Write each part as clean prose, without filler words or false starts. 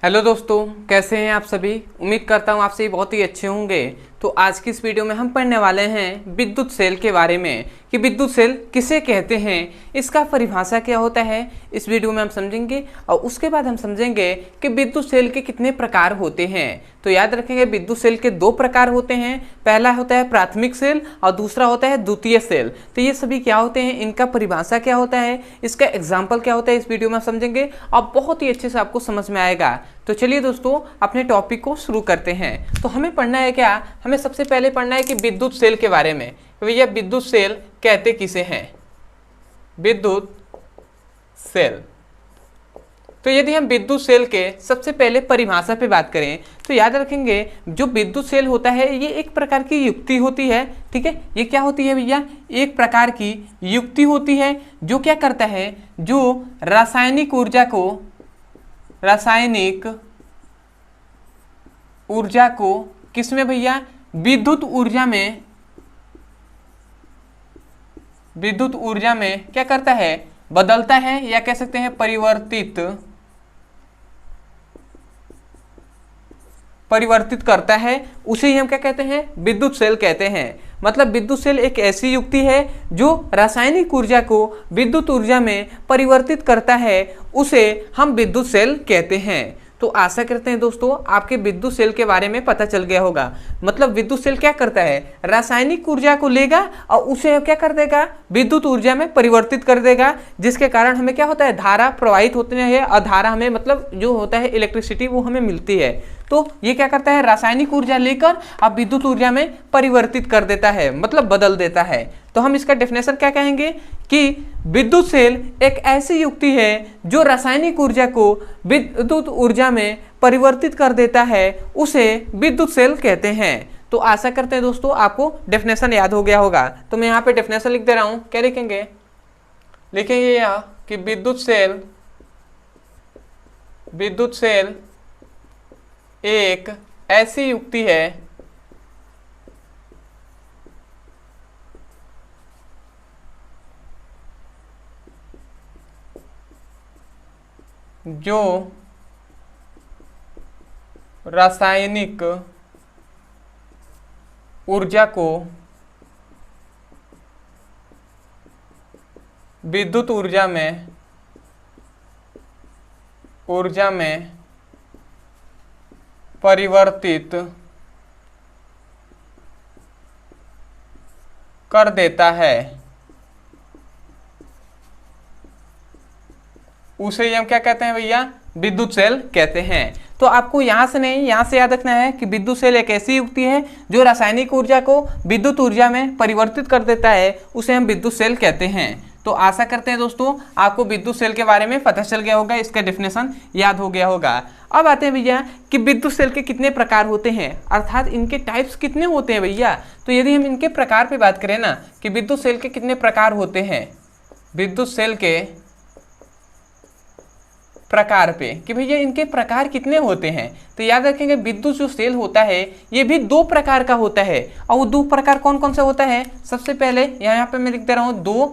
Hello दोस्तों, कैसे हैं आप सभी। उम्मीद करता हूँ आप सभी बहुत ही अच्छे होंगे। तो आज की इस वीडियो में हम पढ़ने वाले हैं विद्युत सेल के बारे में कि विद्युत सेल किसे कहते हैं, इसका परिभाषा क्या होता है, इस वीडियो में हम समझेंगे। और उसके बाद हम समझेंगे कि विद्युत सेल के कितने प्रकार होते हैं। तो याद रखेंगे विद्युत सेल के दो प्रकार होते हैं, पहला होता है प्राथमिक सेल और दूसरा होता है द्वितीय सेल। तो ये सभी क्या होते हैं, इनका परिभाषा क्या होता है, इसका एग्जाम्पल क्या होता है, इस वीडियो में समझेंगे और बहुत ही अच्छे से आपको समझ में आएगा। तो चलिए दोस्तों अपने टॉपिक को शुरू करते हैं। तो हमें पढ़ना है क्या, हमें सबसे पहले पढ़ना है कि विद्युत सेल के बारे में। भैया विद्युत सेल कहते किसे हैं, विद्युत सेल। तो यदि हम विद्युत सेल के सबसे पहले परिभाषा पे बात करें तो याद रखेंगे जो विद्युत सेल होता है ये एक प्रकार की युक्ति होती है। ठीक है, ये क्या होती है भैया, एक प्रकार की युक्ति होती है जो क्या करता है, जो रासायनिक ऊर्जा को किसमें भैया, विद्युत ऊर्जा में क्या करता है, बदलता है या कह सकते हैं परिवर्तित करता है, उसे ही हम क्या कहते हैं, विद्युत सेल कहते हैं। मतलब विद्युत सेल एक ऐसी युक्ति है जो रासायनिक ऊर्जा को विद्युत ऊर्जा में परिवर्तित करता है, उसे हम विद्युत सेल कहते हैं। तो आशा करते हैं दोस्तों आपके विद्युत सेल के बारे में पता चल गया होगा। मतलब विद्युत सेल क्या करता है, रासायनिक ऊर्जा को लेगा और उसे क्या कर देगा, विद्युत ऊर्जा में परिवर्तित कर देगा, जिसके कारण हमें क्या होता है, धारा प्रवाहित होती है और धारा हमें मतलब जो होता है इलेक्ट्रिसिटी वो हमें मिलती है। तो ये क्या करता है, रासायनिक ऊर्जा लेकर अब विद्युत ऊर्जा में परिवर्तित कर देता है, मतलब बदल देता है। तो हम इसका डेफिनेशन क्या कहेंगे कि विद्युत सेल एक ऐसी युक्ति है जो रासायनिक ऊर्जा को विद्युत ऊर्जा में परिवर्तित कर देता है, उसे विद्युत सेल कहते हैं। तो आशा करते हैं दोस्तों आपको डेफिनेशन याद हो गया होगा। तो मैं यहाँ पे डेफिनेशन लिख दे रहा हूँ, क्या लिखेंगे, लिखेंगे यहाँ कि विद्युत सेल एक ऐसी युक्ति है जो रासायनिक ऊर्जा को विद्युत ऊर्जा में परिवर्तित कर देता है, उसे हम क्या कहते हैं भैया, विद्युत सेल कहते हैं। तो आपको यहाँ से नहीं, यहाँ से याद रखना है कि विद्युत सेल एक ऐसी युक्ति है जो रासायनिक ऊर्जा को विद्युत ऊर्जा में परिवर्तित कर देता है, उसे हम विद्युत सेल कहते हैं। तो आशा करते हैं दोस्तों आपको विद्युत सेल के बारे में पता चल गया होगा, इसका डेफिनेशन याद हो गया होगा। अब आते हैं भैया कि विद्युत सेल के कितने प्रकार होते हैं, अर्थात इनके टाइप्स कितने होते हैं भैया। तो यदि हम इनके प्रकार पे बात करें ना कि विद्युत सेल के कितने प्रकार होते हैं, विद्युत सेल के प्रकार पे कि भैया इनके प्रकार कितने होते हैं, तो याद रखेंगे विद्युत जो सेल होता है ये भी दो प्रकार का होता है। और वो दो प्रकार कौन कौन सा होता है, सबसे पहले यहाँ पे मैं लिख दे रहा हूँ, दो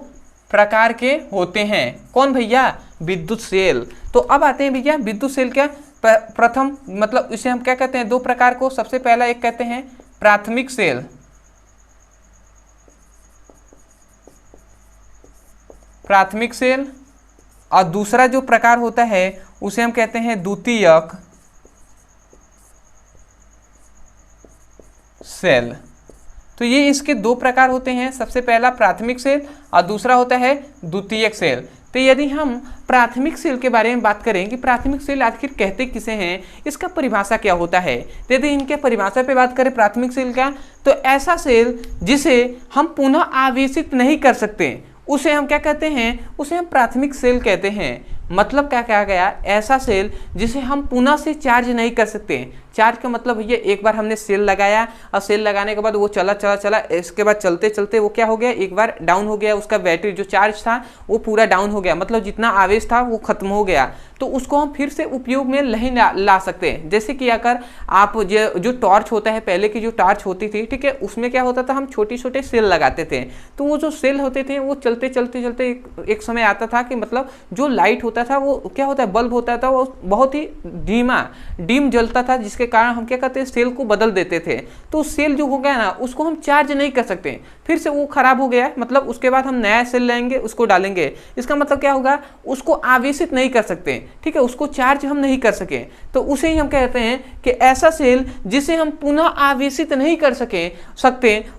प्रकार के होते हैं। कौन भैया, विद्युत सेल। तो अब आते हैं भैया विद्युत सेल क्या प्रथम, मतलब इसे हम क्या कहते हैं, दो प्रकार को। सबसे पहला एक कहते हैं प्राथमिक सेल, और दूसरा जो प्रकार होता है उसे हम कहते हैं द्वितीयक सेल। तो ये इसके दो प्रकार होते हैं, सबसे पहला प्राथमिक सेल और दूसरा होता है द्वितीयक सेल। तो यदि हम प्राथमिक सेल के बारे में बात करें कि प्राथमिक सेल आखिर कहते किसे हैं, इसका परिभाषा क्या होता है, यदि इनके परिभाषा पे बात करें प्राथमिक सेल का, तो ऐसा सेल जिसे हम पुनः आवेशित नहीं कर सकते उसे हम क्या कहते हैं, उसे हम प्राथमिक सेल कहते हैं। मतलब क्या कहा गया, ऐसा सेल जिसे हम पुनः से चार्ज नहीं कर सकते। चार्ज का मतलब भैया एक बार हमने सेल लगाया और सेल लगाने के बाद वो चला, इसके बाद चलते चलते वो क्या हो गया, एक बार डाउन हो गया, उसका बैटरी जो चार्ज था वो पूरा डाउन हो गया, मतलब जितना आवेश था वो खत्म हो गया। तो उसको हम फिर से उपयोग में नहीं ला सकते। जैसे कि अगर आप जो टॉर्च होता है, पहले की जो टॉर्च होती थी, ठीक है, उसमें क्या होता था, हम छोटे छोटे सेल लगाते थे। तो वो जो सेल होते थे वो चलते चलते एक समय आता था कि मतलब जो लाइट होता होता था वो क्या होता है, बल्ब होता था वो बहुत ही डिम जलता था, जिसके कारण हम क्या करते हैं, सेल को बदल देते थे। तो सेल जो हो गया ना उसको हम चार्ज नहीं कर सकते, फिर से वो खराब हो गया, मतलब उसके बाद हम नया सेल लेंगे उसको डालेंगे, इसका मतलब क्या होगा, उसको आवेशित नहीं कर सकते, ठीक है, उसको चार्ज हम नहीं कर सके। तो उसे ही हम कहते हैं कि ऐसा सेल जिसे हम पुनः आवेशित नहीं कर सकते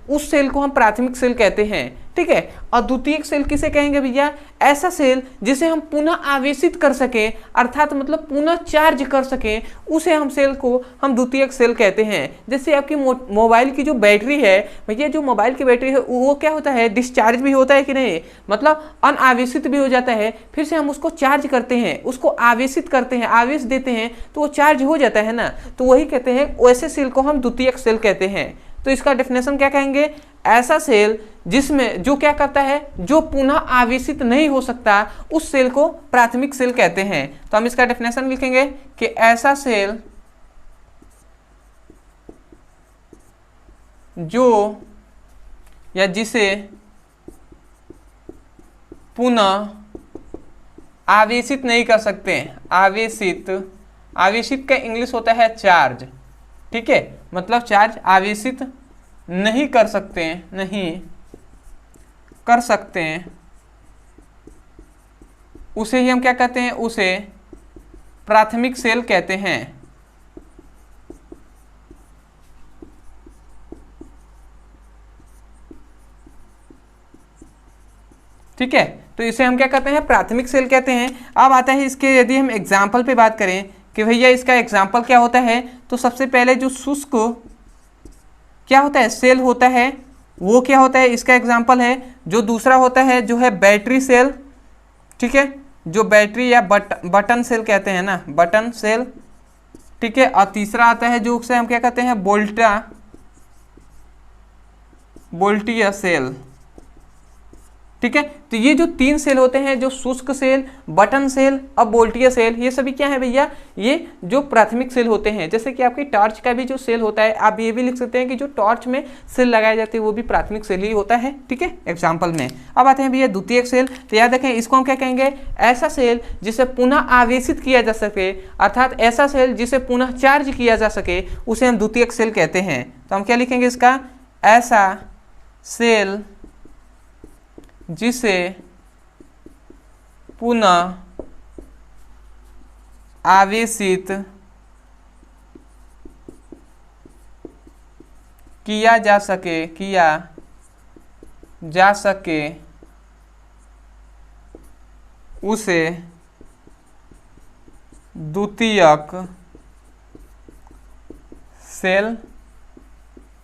उस सेल को हम प्राथमिक सेल कहते हैं, ठीक है। और द्वितीयक सेल किसे कहेंगे भैया, ऐसा सेल जिसे हम पुनः आवेशित कर सके, अर्थात मतलब पुनः चार्ज कर सके, उसे हम सेल को हम द्वितीयक सेल कहते हैं। जैसे आपकी मोबाइल की जो बैटरी है भैया, जो मोबाइल की बैटरी है वो क्या होता है, डिस्चार्ज भी होता है कि नहीं, मतलब अनावेशित भी हो जाता है, फिर से हम उसको चार्ज करते हैं, उसको आवेशित करते हैं, आवेश देते हैं तो वो चार्ज हो जाता है ना, तो वही कहते हैं, वैसे सेल को हम द्वितीयक सेल कहते हैं। तो इसका डेफिनेशन क्या कहेंगे, ऐसा सेल जिसमें जो क्या करता है, जो पुनः आवेशित नहीं हो सकता, उस सेल को प्राथमिक सेल कहते हैं। तो हम इसका डेफिनेशन लिखेंगे कि ऐसा सेल जो या जिसे पुनः आवेशित नहीं कर सकते, आवेशित का इंग्लिश होता है चार्ज, ठीक है, मतलब चार्ज आवेशित नहीं कर सकते हैं, उसे ही हम क्या कहते हैं, उसे प्राथमिक सेल कहते हैं। ठीक है, तो इसे हम क्या कहते हैं, प्राथमिक सेल कहते हैं। अब आता है इसके, यदि हम एग्जाम्पल पे बात करें कि भैया इसका एग्जाम्पल क्या होता है, तो सबसे पहले जो शुष्क क्या होता है, सेल होता है, वो क्या होता है, इसका एग्जाम्पल है। जो दूसरा होता है जो है बैटरी सेल, ठीक है, जो बैटरी या बटन सेल कहते हैं ना, बटन सेल, ठीक है। और तीसरा आता है जो उसे हम क्या कहते हैं, वोल्टीय सेल, ठीक है। तो ये जो तीन सेल होते हैं, जो शुष्क सेल, बटन सेल और वोल्टीय सेल, ये सभी क्या है भैया, ये जो प्राथमिक सेल होते हैं। जैसे कि आपकी टॉर्च का भी जो सेल होता है, आप ये भी लिख सकते हैं कि जो टॉर्च में सेल लगाए जाते हैं वो भी प्राथमिक सेल ही होता है, ठीक है, एग्जाम्पल में। अब आते हैं भैया द्वितीयक सेल, तो याद रखें इसको हम क्या कहेंगे, ऐसा सेल जिसे पुनः आवेशित किया जा सके, अर्थात ऐसा सेल जिसे पुनः चार्ज किया जा सके, उसे हम द्वितीयक सेल कहते हैं। तो हम क्या लिखेंगे इसका, ऐसा सेल जिसे पुनः आवेशित किया जा सके उसे द्वितीयक सेल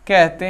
कहते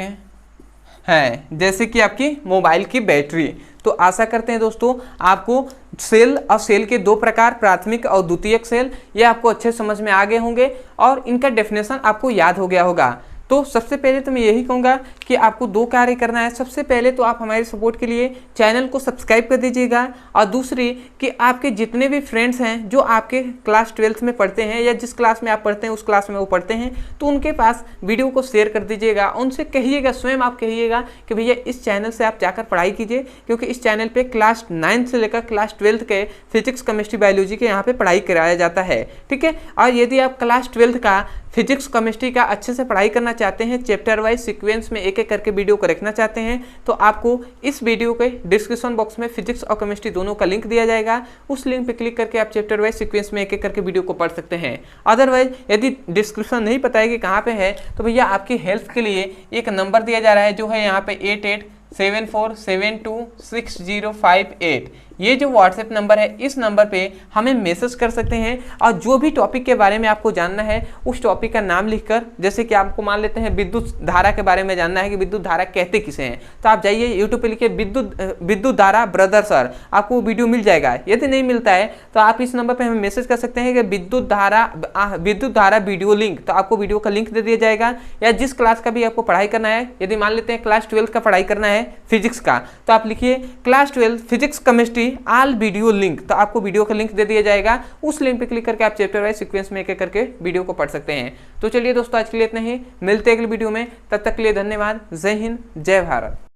हैं। जैसे कि आपकी मोबाइल की बैटरी। तो आशा करते हैं दोस्तों आपको सेल और सेल के दो प्रकार, प्राथमिक और द्वितीयक सेल, ये आपको अच्छे समझ में आ गए होंगे और इनका डेफिनेशन आपको याद हो गया होगा। तो सबसे पहले तो मैं यही कहूँगा कि आपको दो कार्य करना है। सबसे पहले तो आप हमारे सपोर्ट के लिए चैनल को सब्सक्राइब कर दीजिएगा, और दूसरी कि आपके जितने भी फ्रेंड्स हैं जो आपके क्लास 12th में पढ़ते हैं या जिस क्लास में आप पढ़ते हैं उस क्लास में वो पढ़ते हैं, तो उनके पास वीडियो को शेयर कर दीजिएगा। उनसे कहिएगा, स्वयं आप कहिएगा कि भैया इस चैनल से आप जाकर पढ़ाई कीजिए, क्योंकि इस चैनल पर क्लास 9 से लेकर क्लास 12th के फिजिक्स, केमिस्ट्री, बायोलॉजी के यहाँ पर पढ़ाई कराया जाता है, ठीक है। और यदि आप क्लास 12th का फिजिक्स, केमिस्ट्री का अच्छे से पढ़ाई करना चाहते हैं, चैप्टर वाइज सीक्वेंस में एक एक करके वीडियो को रखना चाहते हैं, तो आपको इस वीडियो के डिस्क्रिप्शन बॉक्स में फिजिक्स और केमिस्ट्री दोनों का लिंक दिया जाएगा। उस लिंक पे क्लिक करके आप चैप्टर वाइज सीक्वेंस में एक एक करके वीडियो को पढ़ सकते हैं। अदरवाइज यदि डिस्क्रिप्शन नहीं पता है कि कहाँ पे है, तो भैया आपकी हेल्प के लिए एक नंबर दिया जा रहा है जो है यहाँ पे 8874726058। ये जो व्हाट्सएप नंबर है, इस नंबर पे हमें मैसेज कर सकते हैं, और जो भी टॉपिक के बारे में आपको जानना है उस टॉपिक का नाम लिखकर, जैसे कि आपको मान लेते हैं विद्युत धारा के बारे में जानना है कि विद्युत धारा कहते किसे हैं, तो आप जाइए यूट्यूब पे लिखिए विद्युत धारा ब्रदर सर, आपको वो वीडियो मिल जाएगा। यदि नहीं मिलता है तो आप इस नंबर पर हमें मैसेज कर सकते हैं कि विद्युत धारा वीडियो लिंक, तो आपको वीडियो का लिंक दे दिया जाएगा। या जिस क्लास का भी आपको पढ़ाई करना है, यदि मान लेते हैं क्लास 12 का पढ़ाई करना है फिजिक्स का, तो आप लिखिए class 12 physics chemistry all video link, तो आपको वीडियो का लिंक दे दिया जाएगा। उस लिंक पे क्लिक करके आप चैप्टर वाइज सीक्वेंस में एक एक करके वीडियो को पढ़ सकते हैं। तो चलिए दोस्तों आज के लिए इतना ही, मिलते हैं अगली वीडियो में, तब तक के लिए धन्यवाद। जय हिंद, जय भारत।